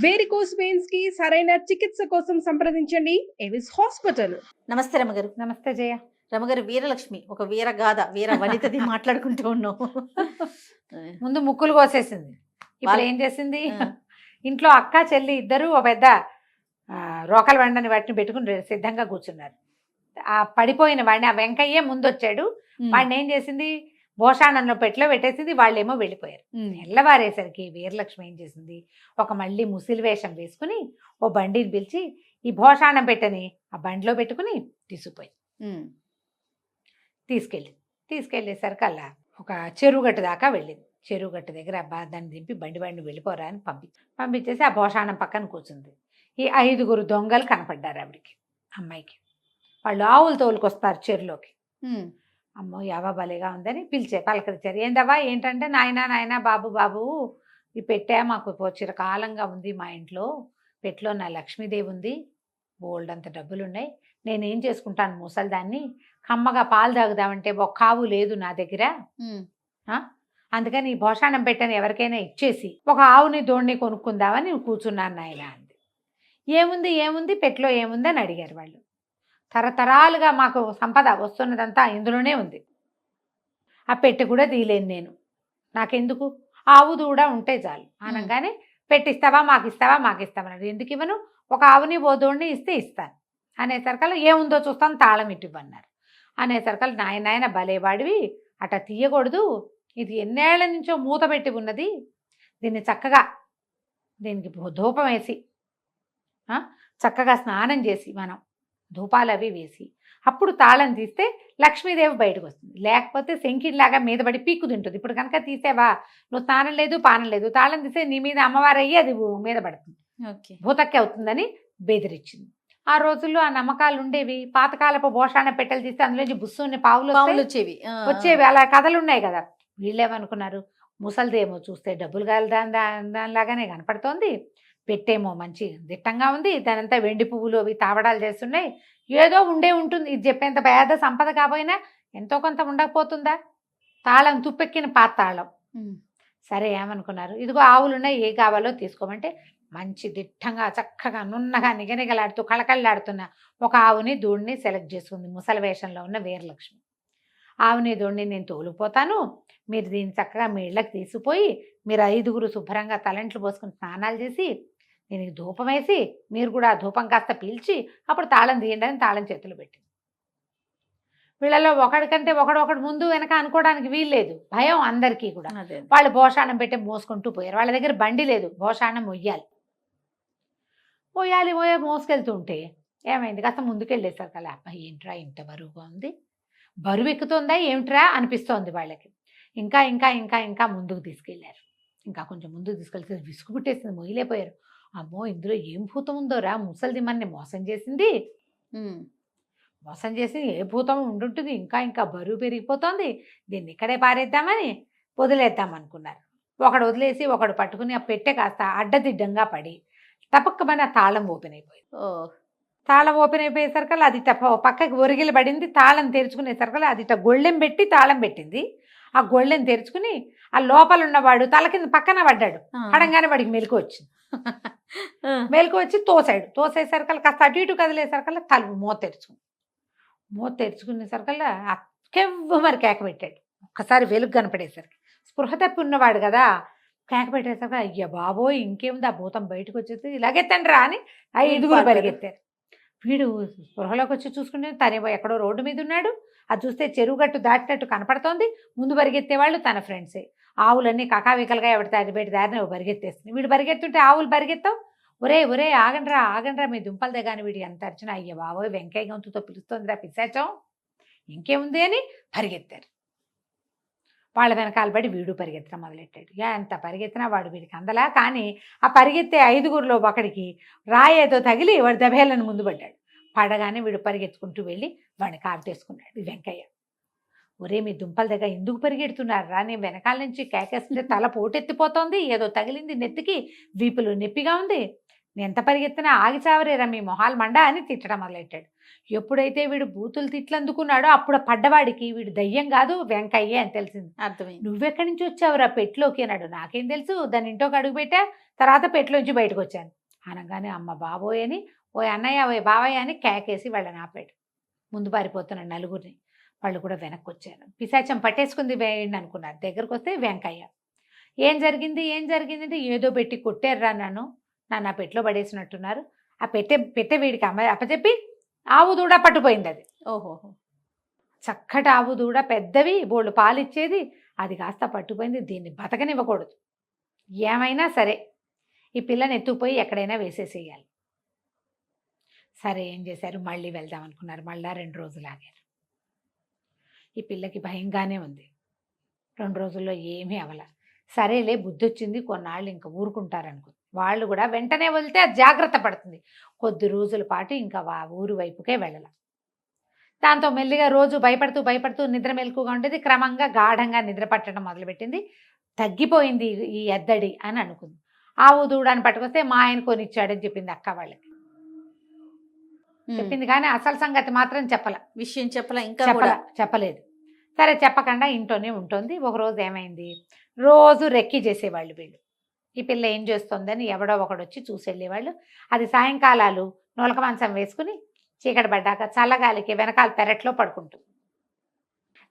Varicose veins కి సరైన చికిత్స కోసం సంప్రదించండి ఎవిస్ హాస్పిటల్. నమస్తే రమగారు. నమస్తే జయ. రమగారు, వీరలక్ష్మి ఒక వీరగాథ, వీర వనితది మాట్లాడుకుంటూ ఉన్నాం. ముందు ముక్కులు కోసేసింది, ఇప్పుడు ఏం చేసింది? ఇంట్లో అక్క చెల్లి ఇద్దరు ఒక పెద్ద రోకల వండని వాటిని పెట్టుకుని సిద్ధంగా కూర్చున్నారు. ఆ పడిపోయిన వాడిని, ఆ వెంకయ్యే ముందు వచ్చాడు. వాడిని ఏం చేసింది? భోషాణంలో పెట్లో పెట్టేసింది. వాళ్ళేమో వెళ్ళిపోయారు. తెల్లవారేసరికి వీరలక్ష్మి ఏం చేసింది? ఒక మళ్ళీ ముసిలి వేషం వేసుకుని ఓ బండిని పిలిచి ఈ భోషాణం పెట్టని ఆ బండిలో పెట్టుకుని తీసుకుపోయి తీసుకెళ్ళేసరికల్లా ఒక చెరువుగట్టు దాకా వెళ్ళింది. చెరువుగట్టు దగ్గర అబ్బా దాన్ని దింపి బండిని వెళ్ళిపోరా అని పంపించేసి ఆ భోషాణం పక్కన కూర్చుంది. ఈ 5 దొంగలు కనపడ్డారు ఆవిడికి, అమ్మాయికి. వాళ్ళు ఆవులు తోలుకొస్తారు చెరువులోకి. అమ్మో యావా భలేగా ఉందని పలకరించారు. ఏందవ్వా ఏంటంటే, నాయనా బాబు ఈ పెట్టా మాకు చిరకాలంగా ఉంది మా ఇంట్లో. పెట్లో నా లక్ష్మీదేవి ఉంది, బోల్డ్ అంత డబ్బులున్నాయి. నేనేం చేసుకుంటాను ముసలిదాన్ని, కమ్మగా పాలు తాగుదామంటే ఒక్క ఆవు లేదు నా దగ్గర. అందుకని ఈ భోషాణం పెట్టని ఎవరికైనా ఇచ్చేసి ఒక ఆవుని దోడిని కొనుక్కుందామని కూర్చున్నాను నాయన అంది. ఏముంది పెట్లో ఏముంది అని అడిగారు వాళ్ళు. తరతరాలుగా మాకు సంపద వస్తున్నదంతా ఇందులోనే ఉంది. ఆ పెట్టి కూడా తీయలేను నేను, నాకెందుకు? ఆవు దూడ ఉంటే చాలు అనగానే పెట్టిస్తావా మాకు ఇస్తామన్నాడు. ఎందుకు ఇవ్వను? ఒక ఆవుని ఓ దూడని ఇస్తే ఇస్తాను అనేసరికల్లా ఏముందో చూస్తాను, తాళం ఇవ్వన్నారు అనేసరికల్లా నాయన భలేవాడివి, అట తీయకూడదు, ఇది ఎన్నేళ్ల నుంచో మూత పెట్టి ఉన్నది, దీన్ని చక్కగా దీనికి ధూపం వేసి చక్కగా స్నానం చేసి మనం ధూపాలు అవి వేసి అప్పుడు తాళం తీస్తే లక్ష్మీదేవి బయటకు వస్తుంది. లేకపోతే శంకిడిలాగా మీద పడి పీక్కు తింటుంది. ఇప్పుడు కనుక తీసేవా, నువ్వు స్నానం లేదు పానం లేదు, తాళం తీసే నీ మీద అమ్మవారు అయ్యి అది మీద పడుతుంది, భూతక్కి అవుతుందని బెదిరించింది. ఆ రోజుల్లో ఆ నమ్మకాలు ఉండేవి. పాతకాలపు భోషాణ పెట్టెలు తీస్తే అందులోంచి బుస్సుని పావులు వచ్చేవి. అలా కథలు ఉన్నాయి కదా. వీళ్ళేమనుకున్నారు, ముసలిదేమో చూస్తే డబ్బులు కాదు దానిలాగానే కనపడుతోంది, పెట్టేమో మంచి దిట్టంగా ఉంది, దానంతా వెండి పువ్వులు అవి తావడాలు చేస్తున్నాయి, ఏదో ఉంటుంది. ఇది చెప్పేంత పేద సంపద కాకపోయినా ఎంతో కొంత ఉండకపోతుందా? తాళం తుప్పెక్కిన పాత తాళం. సరే ఏమనుకున్నారు, ఇదిగో ఆవులున్నాయి, ఏ కావాలో తీసుకోమంటే మంచి దిట్టంగా చక్కగా నున్నగా నిగనిగలాడుతూ కళకళలాడుతున్న ఒక ఆవుని దూడిని సెలెక్ట్ చేసుకుంది ముసలి వేషంలో ఉన్న వీరలక్ష్మి. ఆవుని దూడిని నేను తోలుకుపోతాను, మీరు దీన్ని చక్కగా మీ ఇళ్ళకి తీసుకుపోయి మీరు 5 శుభ్రంగా తలంట్లు పోసుకుని స్నానాలు చేసి దీనికి ధూపం వేసి మీరు కూడా ఆ ధూపం కాస్త పీల్చి అప్పుడు తాళం తీయండి అని తాళం చేతులు పెట్టింది. వీళ్ళలో ఒకడికంటే ఒకడు ముందు వెనక అనుకోవడానికి వీల్లేదు, భయం అందరికీ కూడా. వాళ్ళు భోషాణం పెట్టి మోసుకుంటూ పోయారు. వాళ్ళ దగ్గర బండి లేదు, భోషాణం మొయ్యాలి మోసుకెళ్తుంటే ఏమైంది, కాస్త ముందుకెళ్ళేసారు కదా, అబ్బాయి ఏంట్రా ఇంత బరువుగా ఉంది, బరువు ఎక్కుతుందా ఏమిట్రా అనిపిస్తోంది వాళ్ళకి. ఇంకా ఇంకా ఇంకా ఇంకా ముందుకు తీసుకెళ్లారు. ఇంకా కొంచెం ముందుకు తీసుకెళ్తే విసుగు పుట్టేసింది, మొయ్యలేపోయారు. అమ్మో ఇందులో ఏం భూతం ఉందోరా, ముసలిది మనని మోసం చేసింది, మోసం చేసి ఏ భూతం ఉండుంటుంది, ఇంకా ఇంకా బరువు పెరిగిపోతుంది, దీన్ని ఇక్కడే పారేద్దామని వదిలేద్దామనుకున్నారు. ఒకడు వదిలేసి ఒకడు పట్టుకుని ఆ పెట్టె కాస్త అడ్డదిడ్డంగా పడి తపక్కమని ఆ తాళం ఓపెన్ అయిపోయింది. తాళం ఓపెన్ అయిపోయేసరికల్లా అది పక్కకి ఒరిగిలి పడింది. తాళం తెరుచుకునేసరికల్లా అది గొళ్ళెం పెట్టి తాళం పెట్టింది. ఆ గొళ్ళెం తెరుచుకుని ఆ లోపల ఉన్నవాడు తల కింద పక్కన పడ్డాడు. పడంగానే వాడికి మెలకు వచ్చింది. మెలకు వచ్చి తోసేసరికల్లా కాస్త అటు ఇటు కదిలేసరికల్లా తలుపు మూత తెరుచుకునేసరికల్లా కెవ్వ మరి కేక పెట్టాడు. ఒక్కసారి వెలుగు కనపడేసరికి స్పృహ తప్పి ఉన్నవాడు కదా, కేక పెట్టేసరికి అయ్య బాబోయ్ ఇంకేముంది, ఆ భూతం బయటకు వచ్చేసి ఇలాగెత్తండి రా అని 5 పరిగెత్తారు. వీడు స్పృహలోకి వచ్చి చూసుకుంటే తనేమో ఎక్కడో రోడ్డు మీద ఉన్నాడు. అది చూస్తే చెరువుగట్టు దాటినట్టు కనపడుతోంది. ముందు పరిగెత్తేవాళ్ళు తన ఫ్రెండ్సే. ఆవులన్నీ కకావికలుగా ఎవరి దారి దారిని పరిగెత్తేస్తుంది. వీడు పరిగెత్తుంటే ఆవులు పరిగెత్తావు, ఒరే ఆగండ్రా మీ దుంపల దగ్గర. వీడు ఎంత అర్చన, అయ్య బాబోయ్ వెంకయ్య గొంతుతో పిలుస్తోందిరా పిశాచం, ఇంకేముంది అని పరిగెత్తారు. వాళ్ళ వెనకాల పడి వీడు పరిగెత్తడం మొదలెట్టాడు. ఎంత పరిగెత్తినా వాడు వీడికి అందలా. కానీ ఆ పరిగెత్తే 5 ఒకడికి రాయేదో తగిలి వాడు దభేలను ముందు పడ్డాడు. పడగానే వీడు పరిగెత్తుకుంటూ వెళ్ళి వాడిని కావిటేసుకున్నాడు వెంకయ్య. ఒరే మీ దుంపల దగ్గర ఎందుకు పరిగెడుతున్నారు రా, నేను వెనకాల నుంచి కేకేస్తుంటే తల పోటెత్తిపోతోంది, ఏదో తగిలింది నెత్తికి, వీపులు నొప్పిగా ఉంది, ఎంత పరిగెత్తినా ఆగి చావరేరా మీ మొహాలు మండ అని తిట్టడం మొదలెట్టాడు. ఎప్పుడైతే వీడు బూతులు తిట్లు అందుకున్నాడో అప్పుడు పడ్డవాడికి వీడు దయ్యం కాదు వెంకయ్య అని తెలిసింది. అర్థమైంది. నువ్వెక్కడి నుంచి వచ్చావురా పెట్టులోకి అన్నాడు. నాకేం తెలుసు, దాని ఇంట్లోకి అడుగు పెట్టా, తర్వాత పెట్టులోంచి బయటకు వచ్చాను అనగానే అమ్మ బాబోయ్ అని ఓ అన్నయ్య ఓ బావయ్య అని కేకేసి వాళ్ళని ఆపాడు. ముందు పారిపోతున్నాడు నలుగురిని. వాళ్ళు కూడా వెనక్కి వచ్చారు. పిశాచం పట్టేసుకుంది వేయండి అనుకున్నారు. దగ్గరకు వస్తే వెంకయ్య. ఏం జరిగింది అంటే ఏదో పెట్టి కొట్టారురా నన్ను ఆ పెట్టెలో పడేసినట్టున్నారు. ఆ పెట్టె వీడికి అప్పచెప్పి ఆవు దూడ పట్టుపోయింది. అది ఓహోహో. చక్కటి ఆవు దూడ పెద్దవి బోళ్ళు పాలు ఇచ్చేది, అది కాస్త పట్టుపోయింది. దీన్ని బతకనివ్వకూడదు, ఏమైనా సరే ఈ పిల్లని ఎత్తుకుపోయి ఎక్కడైనా వేసేసేయాలి. సరే ఏం చేశారు, మళ్ళీ వెళ్దాం అనుకున్నారు. మళ్ళా 2 రోజులు ఆగారు. ఈ పిల్లకి భయంగానే ఉంది. 2 రోజుల్లో ఏమీ అవల. సరేలే బుద్ధి వచ్చింది, కొన్నాళ్ళు ఇంకా ఊరుకుంటారనుకుంది. వాళ్ళు కూడా వెంటనే వదిలితే అది జాగ్రత్త పడుతుంది. కొద్ది రోజుల పాటు ఇంకా ఊరు వైపుకే వెళ్ళాల. దాంతో మెల్లిగా రోజు భయపడుతూ నిద్ర మెలకుగా ఉండేది. క్రమంగా గాఢంగా నిద్ర పట్టడం మొదలుపెట్టింది. తగ్గిపోయింది ఈ ఎద్దడి అని అనుకుంది. ఆవు దూడని పట్టుకొస్తే మా ఆయన కొనిచ్చాడని చెప్పింది అక్క వాళ్ళకి. చెప్పింది కానీ అసలు సంగతి మాత్రం విషయం చెప్పలేదు. సరే చెప్పకుండా ఇంట్లోనే ఉంటుంది. ఒకరోజు ఏమైంది, రోజు రెక్కి చేసేవాళ్ళు వీళ్ళు. ఈ పిల్ల ఏం చేస్తుందని ఎవడో ఒకడు వచ్చి చూసి వెళ్ళేవాళ్ళు. అది సాయంకాలాలు నొలక మంచం వేసుకుని చీకటి పడ్డాక చల్లగాలికి వెనకాల పెరట్లో పడుకుంటుంది.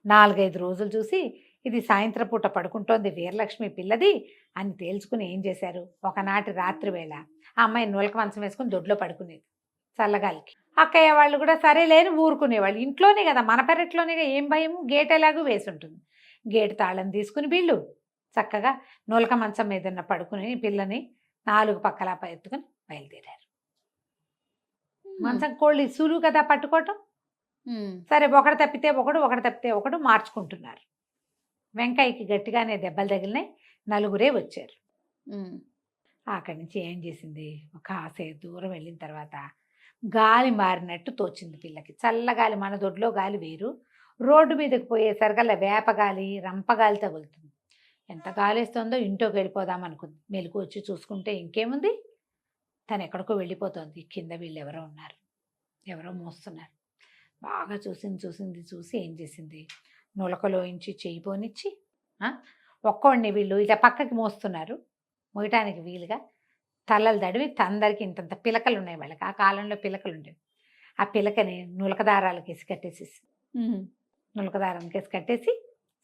4-5 రోజులు చూసి ఇది సాయంత్రం పూట పడుకుంటోంది వీరలక్ష్మి పిల్లది అని తేల్చుకుని ఏం చేశారు, ఒకనాటి రాత్రి వేళ ఆ అమ్మాయి నొలక మంచం వేసుకుని దొడ్లో పడుకునేది చల్లగాలికి. అక్కయ్య వాళ్ళు కూడా సరే లేని ఊరుకునేవాళ్ళు. ఇంట్లోనే కదా, మన పెరట్లోనే, ఏం భయము, గేట్ ఎలాగూ వేసి ఉంటుంది. గేటు తాళం తీసుకుని వీళ్ళు చక్కగా నూలక మంచం మీద పడుకుని పిల్లని 4 పక్కల ఎత్తుకుని బయలుదేరారు. మంచం కోళ్ళు సులువు కదా పట్టుకోవటం. సరే ఒకటి తప్పితే ఒకడు మార్చుకుంటున్నారు. వెంకయ్యకి గట్టిగానే దెబ్బలు తగిలినాయి. 4 వచ్చారు. అక్కడి నుంచి ఏం చేసింది, కాసేపు దూరం వెళ్ళిన తర్వాత గాలి మారినట్టు తోచింది పిల్లకి. చల్లగాలి, మన దొడ్లో గాలి వేరు, రోడ్డు మీదకి పోయేసరికల్లా వేపగాలి రంపగాలి తగులుతుంది. ఎంత గాలి వేస్తుందో ఇంట్లోకి వెళ్ళిపోదాం అనుకుంది. మెలకు వచ్చి చూసుకుంటే ఇంకేముంది, తను ఎక్కడికో వెళ్ళిపోతుంది. కింద వీళ్ళు ఎవరో ఉన్నారు, ఎవరో మోస్తున్నారు. బాగా చూసి ఏం చేసింది, నులకలోంచి చెయ్యి పోనిచ్చి ఒక్కోడిని వీళ్ళు ఇలా పక్కకి మోస్తున్నారు, మోయటానికి వీలుగా తలలు దడివి అందరికి ఇంతంత పిలకలు ఉన్నాయి వాళ్ళకి. ఆ కాలంలో పిలకలు ఉండేవి. ఆ పిలకని నులకదారాలకి వేసి కట్టేసేసి నులకదారానికి వేసి కట్టేసి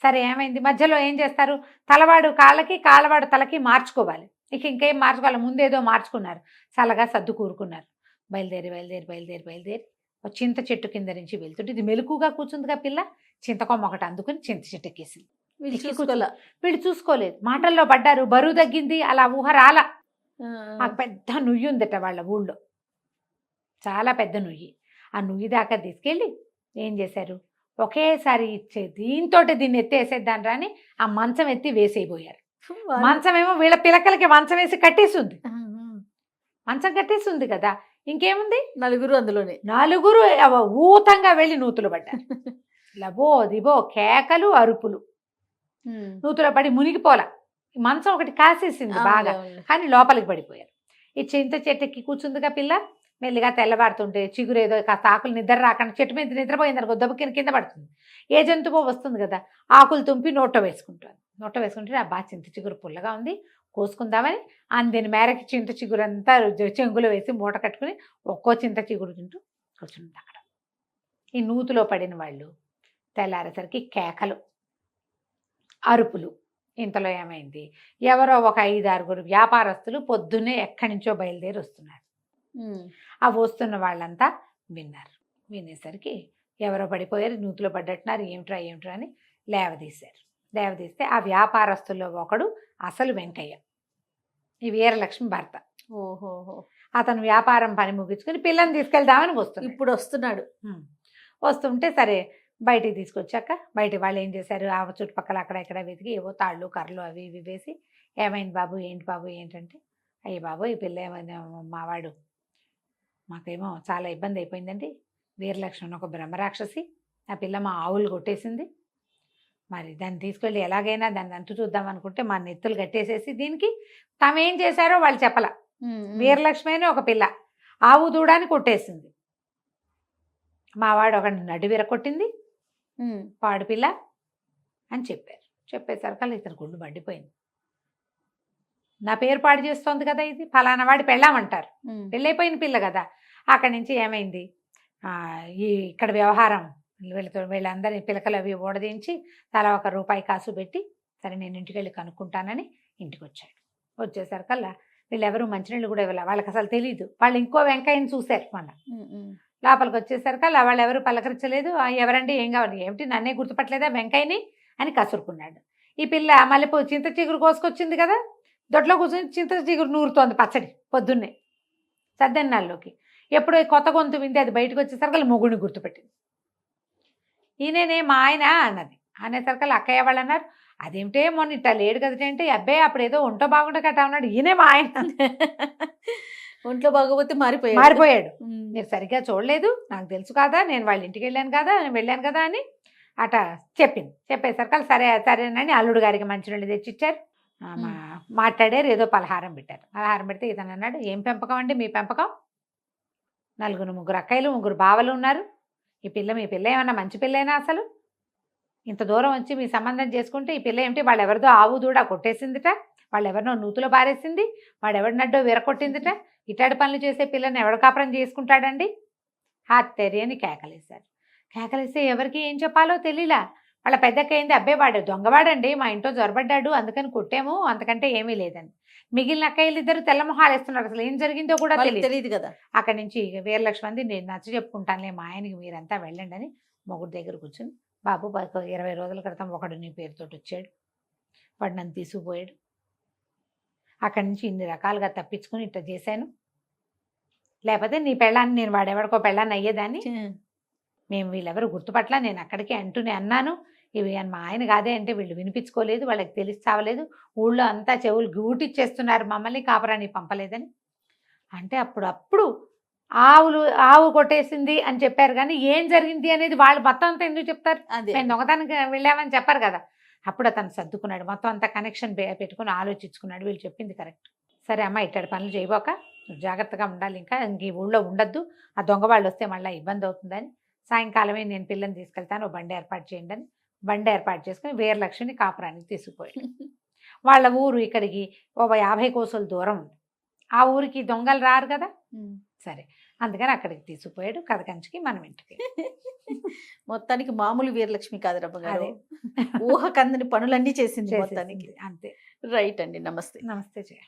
సరే ఏమైంది, మధ్యలో ఏం చేస్తారు, తలవాడు కాళ్ళకి కాళ్ళవాడు తలకి మార్చుకోవాలి. ఇంకేం మార్చుకోవాలి, ముందేదో మార్చుకున్నారు. చల్లగా సర్దు కూరుకున్నారు. బయలుదేరి చింత చెట్టు కింద నుంచి వెళ్తుంటే ఇది మెలకుగా కూర్చుందిగా పిల్ల. చింతకొమ్మ ఒకటి అందుకుని చింత చెట్టు ఎక్కేసింది. వీళ్ళు చూసుకోలేదు, మాటల్లో పడ్డారు. బరువు తగ్గింది, అలా ఊహ రాల. ఆ పెద్ద నుయ్యి ఉందట వాళ్ళ ఊళ్ళో, చాలా పెద్ద నుయ్యి. ఆ నుయ్యి దాకా తీసుకెళ్ళి ఏం చేశారు, ఒకేసారి దీంతో దీన్ని ఎత్తేసేద్దాని రాని ఆ మంచం ఎత్తి వేసేయబోయారు. మంచం ఏమో వీళ్ళ పిలకలకి మంచం వేసి కట్టేసింది. మంచం కట్టేసింది కదా, ఇంకేముంది, 4 అందులోనే. 4 ఊతంగా వెళ్ళి నూతులు పడ్డారు. లబో దిబో కేకలు అరుపులు. నూతులో పడి మునిగిపోలా. మంచం ఒకటి కాసేసింది బాగా, కానీ లోపలికి పడిపోయారు. ఈ చింత చెట్టుకి కూర్చుందిగా పిల్ల. మెల్లిగా తెల్లబారుతుంటే చిగురేదో కాస్త ఆకులు నిద్ర రాకుండా చెట్టు మీద నిద్రపోయింది అనుకో, దెబ్బ కింద పడుతుంది. ఏ జంతువో వస్తుంది కదా, ఆకులు తుంపి నోట్లో వేసుకుంటే ఆ బాగా చింత చిగురు పుల్లగా ఉంది, కోసుకుందామని అందిన మేరకి చింత చిగురు అంతా చెంగులో వేసి మూట కట్టుకుని ఒక్కో చింత చిగురు తింటూ కూర్చుంది అక్కడ. ఈ నూతులో పడిన వాళ్ళు తెల్లారేసరికి కేకలు అరుపులు. ఇంతలో ఏమైంది, ఎవరో ఒక 5-6 వ్యాపారస్తులు పొద్దున్నే ఎక్కడి నుంచో బయలుదేరి వస్తున్నారు. ఆ వస్తున్న వాళ్ళంతా విన్నారు. వినేసరికి ఎవరో పడిపోయారు, నూతులో పడ్డట్టున్నారు. ఏమిట్రా అని లేవదీస్తే ఆ వ్యాపారస్తుల్లో ఒకడు అసలు వెంకయ్య, ఈ వీరలక్ష్మి భర్త. ఓహోహో. అతను వ్యాపారం పని ముగించుకుని పిల్లని తీసుకెళ్దామని వస్తున్నాడు. వస్తుంటే సరే బయటికి తీసుకొచ్చాక బయట వాళ్ళు ఏం చేశారు, ఆ చుట్టుపక్కల అక్కడ ఇక్కడ వెతికి ఏవో తాళ్ళు కర్రలు అవి ఇవి వేసి ఏమైంది బాబు ఏంటంటే, అయ్యి బాబు ఈ పిల్ల ఏమైనా మావాడు మాకేమో చాలా ఇబ్బంది అయిపోయిందండి. వీరలక్ష్మి ఒక బ్రహ్మరాక్షసి, ఆ పిల్ల మా ఆవులు కొట్టేసింది. మరి దాన్ని తీసుకెళ్ళి ఎలాగైనా దాన్ని అంతు చూద్దాం అనుకుంటే మా నెత్తులు కట్టేసేసి దీనికి తామేం చేశారో వాళ్ళు చెప్పలా. వీరలక్ష్మి అని ఒక పిల్ల ఆవు దూడాన్ని కొట్టేసింది. మావాడు ఒక నడు విరగొట్టింది, పాడుపిల్ల అని చెప్పారు. చెప్పేసరికి ఇతను గుండు మండిపోయింది. నా పేరు పాడు చేస్తోంది కదా, ఇది ఫలానా వాడి పెళ్ళామంటారు, పెళ్ళైపోయిన పిల్ల కదా. అక్కడి నుంచి ఏమైంది, ఇక్కడ వ్యవహారం వీళ్ళందరినీ పిలకలు అవి ఓడదించి తలా ₹1 కాసు పెట్టి, సరే నేను ఇంటికి వెళ్ళి కనుక్కుంటానని ఇంటికి వచ్చాడు. వచ్చేసరికల్లా వీళ్ళెవరూ మంచినీళ్ళు కూడా ఇవ్వాలి, వాళ్ళకి అసలు తెలియదు. వాళ్ళు ఇంకో వెంకయ్యని చూశారు. మన లోపలికి వచ్చేసరికల్లా వాళ్ళు ఎవరు పలకరించలేదు. ఎవరండి, ఏం కావాలి, ఏమిటి నన్నే గుర్తుపట్టలేదా వెంకయ్యని అని కసురుకున్నాడు. ఈ పిల్ల మళ్ళీ చింత చిగురు కోసుకొచ్చింది కదా, దొడ్లో కూర్చొని చింత చిగురు నూరుతోంది పచ్చడి పొద్దున్నే సద్దెన్నాళ్ళలోకి. ఎప్పుడో కొత్త గొంతు వింది, అది బయటకు వచ్చేసరికి మొగుడిని గుర్తుపెట్టింది. ఈయననే మా ఆయన అన్నది. అనేసరికి అక్కయ్య వాళ్ళు అన్నారు, అదేమిటే మొన్న ఇట్లా లేడు కదంటే, అబ్బాయి అప్పుడు ఏదో ఒంట్లో బాగుండే కట్టా ఉన్నాడు, ఈయనే మా ఆయన. ఒంట్లో బాగోపోతే మారిపోయాడు, మీరు సరిగ్గా చూడలేదు, నాకు తెలుసు కదా, నేను వాళ్ళ ఇంటికి వెళ్ళాను కదా అని అట చెప్పింది. చెప్పేసరికి సరేనని అల్లుడు గారికి మంచినీళ్ళు తెచ్చిచ్చారు. మాట్లాడారు, ఏదో పలహారం పెట్టారు. పలహారం పెడితే ఇతను అన్నాడు, ఏం పెంపకం అండి మీ పెంపకం, 4 అక్కయ్యలు 3 బావలు ఉన్నారు, మీ పిల్ల ఏమన్నా మంచి పిల్లైనా, అసలు ఇంత దూరం వచ్చి మీ సంబంధం చేసుకుంటే ఈ పిల్ల ఏమిటి, వాళ్ళు ఎవరిదో ఆవు దూడ కొట్టేసిందిట, వాళ్ళు ఎవరినో నూతులో పారేసింది, వాడు ఎవరినడ్డో విరకొట్టిందిట, ఇటాడి పనులు చేసే పిల్లని ఎవడ కాపురం చేసుకుంటాడండి, హాత్తెరి అని కేకలేశారు. కేకలేస్తే ఎవరికి ఏం చెప్పాలో తెలియలా. వాళ్ళ పెద్దక్కయింది, అబ్బాయి వాడు దొంగవాడండి, మా ఇంట్లో జొరబడ్డాడు, అందుకని కొట్టాము, అంతకంటే ఏమీ లేదని. మిగిలిన అక్కయ్యలు ఇద్దరు తెల్లమొహాలు వేస్తున్నారు, అసలు ఏం జరిగిందో కూడా తెలియదు కదా. అక్కడి నుంచి వీరలక్ష్మి అంది, నేను నచ్చ చెప్పుకుంటానులే మా ఆయనకి, మీరంతా వెళ్ళండి అని మొగుడు దగ్గర కూర్చుని, బాబు 20 రోజుల క్రితం ఒకడు నీ పేరుతోటి వచ్చాడు, వాడు నన్ను తీసుకుపోయాడు, అక్కడి నుంచి ఇన్ని రకాలుగా తప్పించుకుని ఇట్లా చేశాను, లేకపోతే నీ పెళ్ళాన్ని నేను వాడెవడికో పెళ్ళాన్ని అయ్యేదాన్ని, మేము వీళ్ళెవరు గుర్తుపట్ల, నేను అక్కడికి అంటూనే అన్నాను, ఇవి మా ఆయన కాదే అంటే వీళ్ళు వినిపించుకోలేదు, వాళ్ళకి తెలిసి చావలేదు, ఊళ్ళో అంతా చెవులు గూటిచ్చేస్తున్నారు, మమ్మల్ని కాపురాన్ని పంపలేదని అంటే అప్పుడు ఆవు కొట్టేసింది అని చెప్పారు. కానీ ఏం జరిగింది అనేది వాళ్ళు మొత్తం అంతా ఎందుకు చెప్తారు, మేము దొంగతనానికి వెళ్ళామని చెప్పారు కదా. అప్పుడు అతను సర్దుకున్నాడు, మొత్తం అంతా కనెక్షన్ పెట్టుకుని ఆలోచించుకున్నాడు, వీళ్ళు చెప్పింది కరెక్ట్, సరే అమ్మ ఇట్టడి పనులు చేయబోక జాగ్రత్తగా ఉండాలి, ఇంకా ఈ ఊళ్ళో ఉండద్దు, ఆ దొంగ వాళ్ళు వస్తే మళ్ళీ ఇబ్బంది అవుతుందని, సాయంకాలమే నేను పిల్లని తీసుకెళ్తాను, బండి ఏర్పాటు చేయండి అని బండి ఏర్పాటు చేసుకుని వీరలక్ష్మిని కాపురానికి తీసుకుపోయాడు. వాళ్ళ ఊరు ఇక్కడికి 50 కోసుల దూరం ఉంది, ఆ ఊరికి దొంగలు రారు కదా, సరే అందుకని అక్కడికి తీసుకుపోయాడు. కథ కంచికి మనం ఇంటికి. మొత్తానికి మామూలు వీరలక్ష్మి కాదు రమ్మ గారు, ఊహకందని పనులన్నీ చేసింది మొత్తానికి. అంతే. రైట్ అండి, నమస్తే. నమస్తే జయ.